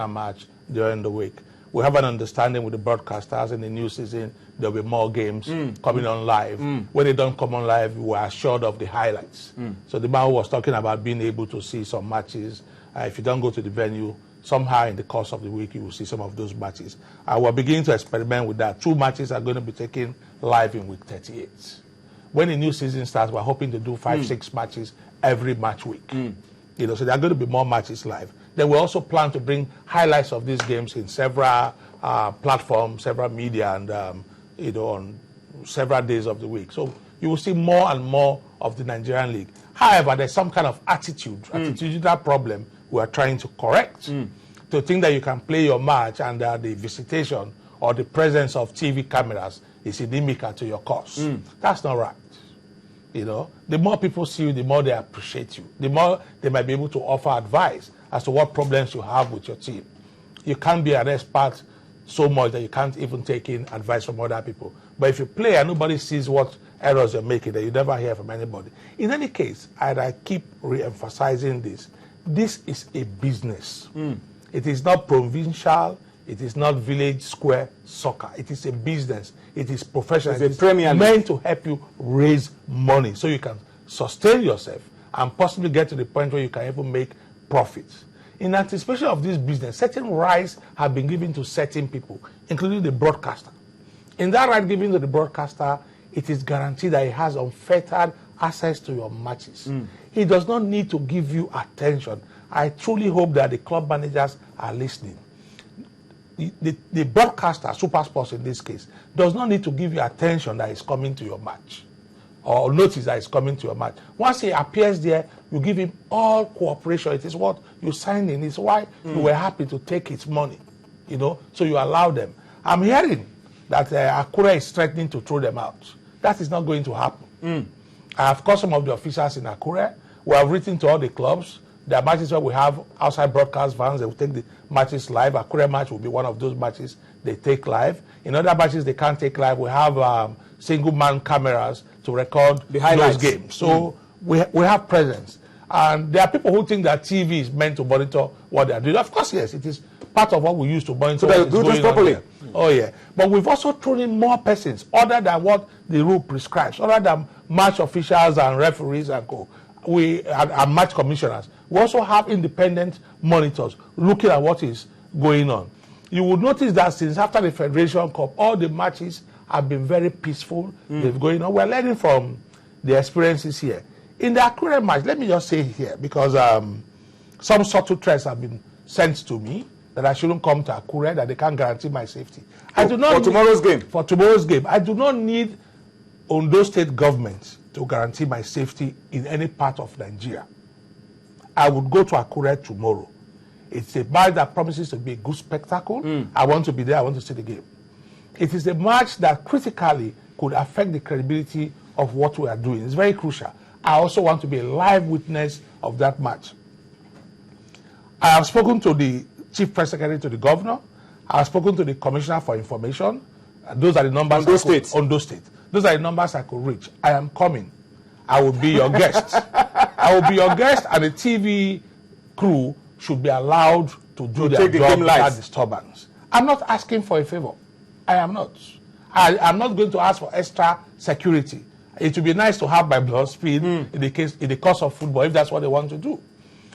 match during the week. We have an understanding with the broadcasters in the new season. There'll be more games coming on live. When they don't come on live, we are assured of the highlights. So the man who was talking about being able to see some matches, if you don't go to the venue, somehow in the course of the week, you will see some of those matches. And we're beginning to experiment with that. 2 matches are going to be taken live in week 38. When the new season starts, we're hoping to do 5-6 matches every match week. You know, so there are going to be more matches live. Then we also plan to bring highlights of these games in several platforms, several media, and you know, on several days of the week. So you will see more and more of the Nigerian league. However, there's some kind of attitudinal problem we are trying to correct. To think that you can play your match under the visitation or the presence of TV cameras is inimical to your cause. That's not right. You know, the more people see you, the more they appreciate you. The more they might be able to offer advice as to what problems you have with your team. You can't be an expert so much that you can't even take in advice from other people. But if you play and nobody sees what errors you're making, then you never hear from anybody. In any case, I keep re-emphasizing this. This is a business. It is not provincial. It is not village square soccer. It is a business. It is professional. It's meant to help you raise money so you can sustain yourself and possibly get to the point where you can even make profits. In anticipation of this business, certain rights have been given to certain people, including the broadcaster. In that right given to the broadcaster, it is guaranteed that he has unfettered access to your matches. He does not need to give you attention. I truly hope that the club managers are listening. The broadcaster, Super Sports in this case, does not need to give you attention that is coming to your match or notice that is coming to your match. Once he appears there, you give him all cooperation. It is what you signed in. It's why you were happy to take his money, you know, so you allow them. I'm hearing that Akure is threatening to throw them out. That is not going to happen. I have called some of the officials in Akure. We have written to all the clubs. There are matches where we have outside broadcast vans. They will take the matches live. Akure match will be one of those matches they take live. In other matches they can't take live, we have single-man cameras to record those games. So we have presence. And there are people who think that TV is meant to monitor what they are doing. Of course, yes, it is part of what we use to monitor what is going on here. Oh, yeah. But we've also thrown in more persons other than what the rule prescribes, other than match officials and referees and co. We are match commissioners. We also have independent monitors looking at what is going on. You will notice that since after the Federation Cup, all the matches have been very peaceful. They've going on. We're learning from the experiences here. In the Akure match, let me just say here, because some subtle threats have been sent to me that I shouldn't come to Akure, that they can't guarantee my safety. I do not for tomorrow's game. For tomorrow's game, I do not need Ondo State government to guarantee my safety in any part of Nigeria. I would go to Akure tomorrow. It's a match that promises to be a good spectacle. I want to be there. I want to see the game. It is a match that critically could affect the credibility of what we are doing. It's very crucial. I also want to be a live witness of that match. I have spoken to the Chief Press Secretary, to the Governor. I have spoken to the Commissioner for Information. Those are the numbers. Ondo State. Those are the numbers I could reach. I am coming. I will be your guest. I will be your guest, and the TV crew should be allowed to do their job without disturbance. I'm not asking for a favor. I am not. I'm not going to ask for extra security. It would be nice to have my blood speed in the course of football if that's what they want to do.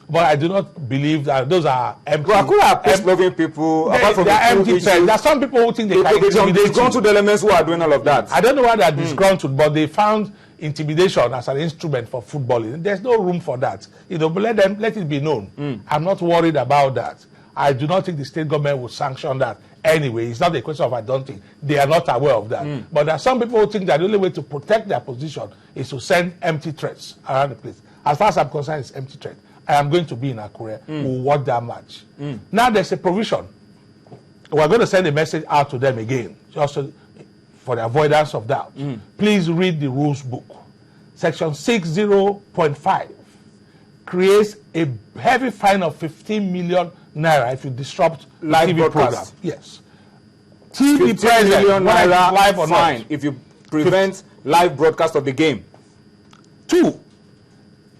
But I do not believe that those are empty. Well, could have peace-loving people. They are empty threats. There are some people who think they can intimidate you. Disgruntled elements who are doing all of that. I don't know why they are disgruntled, but they found intimidation as an instrument for footballing. There's no room for that. You know, but let it be known. I'm not worried about that. I do not think the state government will sanction that anyway. It's not a question of I don't think. They are not aware of that. But there are some people who think that the only way to protect their position is to send empty threats around the place. As far as I'm concerned, it's empty threat. I am going to be in Akure. We'll watch that match. Now there's a provision. We're going to send a message out to them again, just for the avoidance of doubt. Please read the rules book. Section 60.5 creates a heavy fine of 15 million naira if you disrupt live TV program. Yes. TV 15 million naira live or fine if you prevent live broadcast of the game. 2,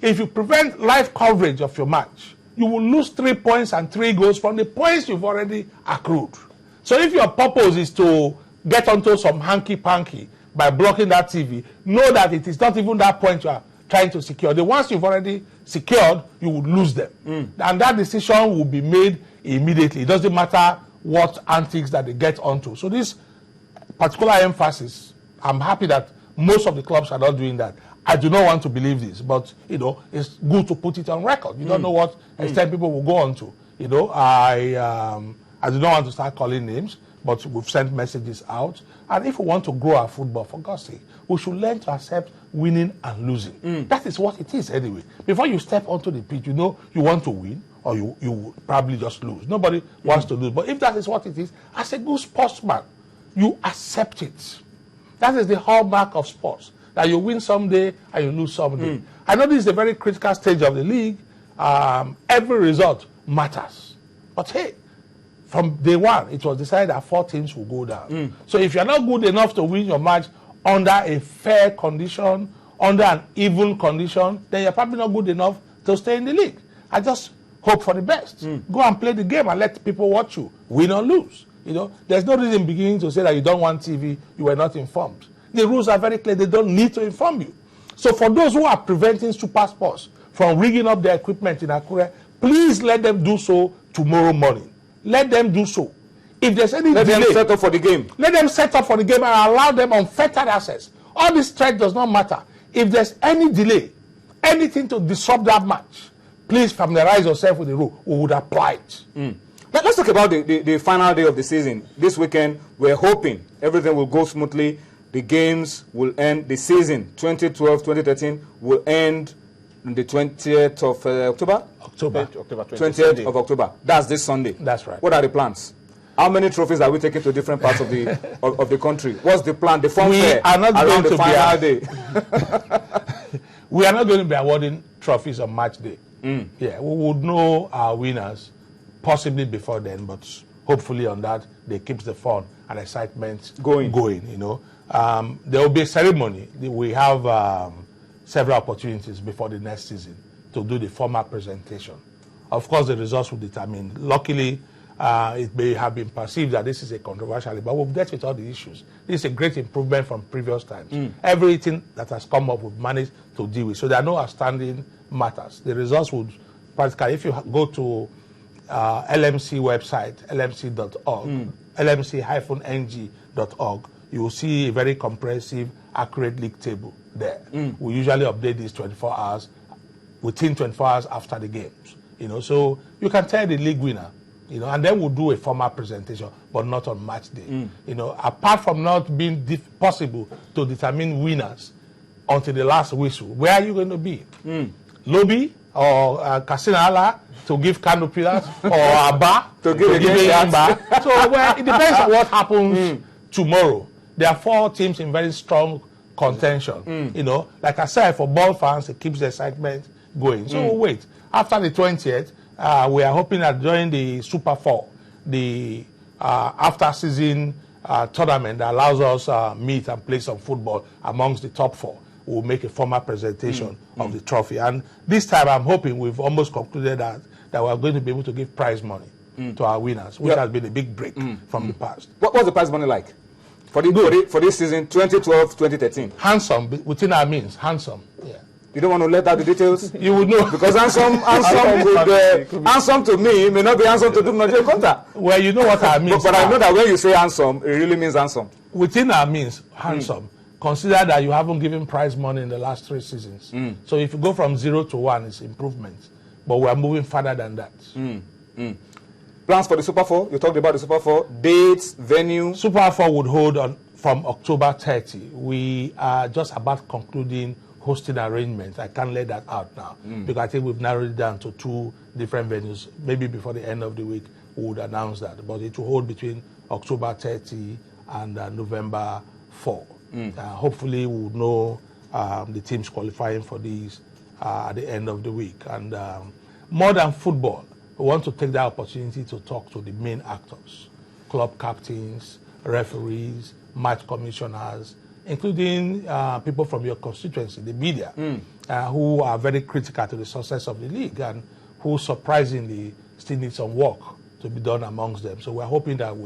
if you prevent live coverage of your match, you will lose 3 points and 3 goals from the points you've already accrued. So if your purpose is to get onto some hanky-panky by blocking that TV, know that it is not even that point you are trying to secure. The ones you've already secured, you will lose them. And that decision will be made immediately. It doesn't matter what antics that they get onto. So this particular emphasis, I'm happy that most of the clubs are not doing that. I do not want to believe this, but you know, it's good to put it on record. You don't know what extent people will go on to. You know, I do not want to start calling names, but we've sent messages out. And if we want to grow our football, for God's sake, we should learn to accept winning and losing. That is what it is anyway. Before you step onto the pitch, you know you want to win, or you will probably just lose. Nobody wants to lose. But if that is what it is, as a good sportsman, you accept it. That is the hallmark of sports. That you win someday and you lose someday. I know this is a very critical stage of the league. Every result matters. But hey, from day one, it was decided that 4 teams will go down. So if you're not good enough to win your match under a fair condition, under an even condition, then you're probably not good enough to stay in the league. I just hope for the best. Go and play the game and let people watch you, win or lose. You know, there's no reason beginning to say that you don't want TV, you were not informed. The rules are very clear. They don't need to inform you. So for those who are preventing Super Sports from rigging up their equipment in Akure, please let them do so tomorrow morning. Let them do so. If there's any delay, let them set up for the game. Let them set up for the game and allow them unfettered access. All this threat does not matter. If there's any delay, anything to disrupt that match, please familiarize yourself with the rule. We would apply it. Let's talk about the final day of the season. This weekend, we're hoping everything will go smoothly. The games will end, the season 2012-2013 will end on the 20th of October? October 20th of October. That's this Sunday. That's right. What are the plans? How many trophies are we taking to different parts of the of the country? What's the plan? The funfair around the final day. We are not going to be awarding trophies on match day. Yeah, we would know our winners possibly before then, but hopefully on that they keep the fun and excitement going. You know, there will be a ceremony. We have several opportunities before the next season to do the formal presentation. Of course, the results will determine. Luckily, it may have been perceived that this is a controversial, but we've dealt with all the issues. This is a great improvement from previous times. Everything that has come up, we've managed to deal with. So there are no outstanding matters. The results would practically, if you go to LMC website, lmc.org, lmc-ng.org, you will see a very comprehensive, accurate league table there. We usually update these 24 hours, within 24 hours after the games. You know, so you can tell the league winner, you know, and then we'll do a formal presentation, but not on match day. You know, apart from not being possible to determine winners until the last whistle, where are you going to be? Lobby or Kasinala to give canopilas or a bar to give a bar? So well, it depends on what happens tomorrow. There are 4 teams in very strong contention. You know, like I said, for ball fans, it keeps the excitement going. So we'll wait. After the 20th, we are hoping that during the Super 4, the after-season tournament that allows us meet and play some football amongst the top 4, we'll make a formal presentation of the trophy. And this time, I'm hoping we've almost concluded that we're going to be able to give prize money to our winners, which has been a big break from the past. What's the prize money like for this season, 2012-2013? Handsome, within our means, handsome. Yeah. You don't want to let out the details? You would know. Because handsome to me may not be handsome to Nigeria Conta. Well, you know what I mean. But I know that when you say handsome, it really means handsome. Within our means, handsome. Consider that you haven't given prize money in the last 3 seasons. So if you go from 0 to 1, it's improvement. But we're moving further than that. Plans for the Super 4? You talked about the Super 4. Dates, venue? Super 4 would hold on from October 30. We are just about concluding hosting arrangements. I can't let that out now because I think we've narrowed it down to 2 different venues. Maybe before the end of the week, we would announce that. But it will hold between October 30 and November 4. Hopefully, we'll know the teams qualifying for these at the end of the week. And more than football, we want to take that opportunity to talk to the main actors, club captains, referees, match commissioners, including people from your constituency, the media, who are very critical to the success of the league and who surprisingly still need some work to be done amongst them. So we're hoping that we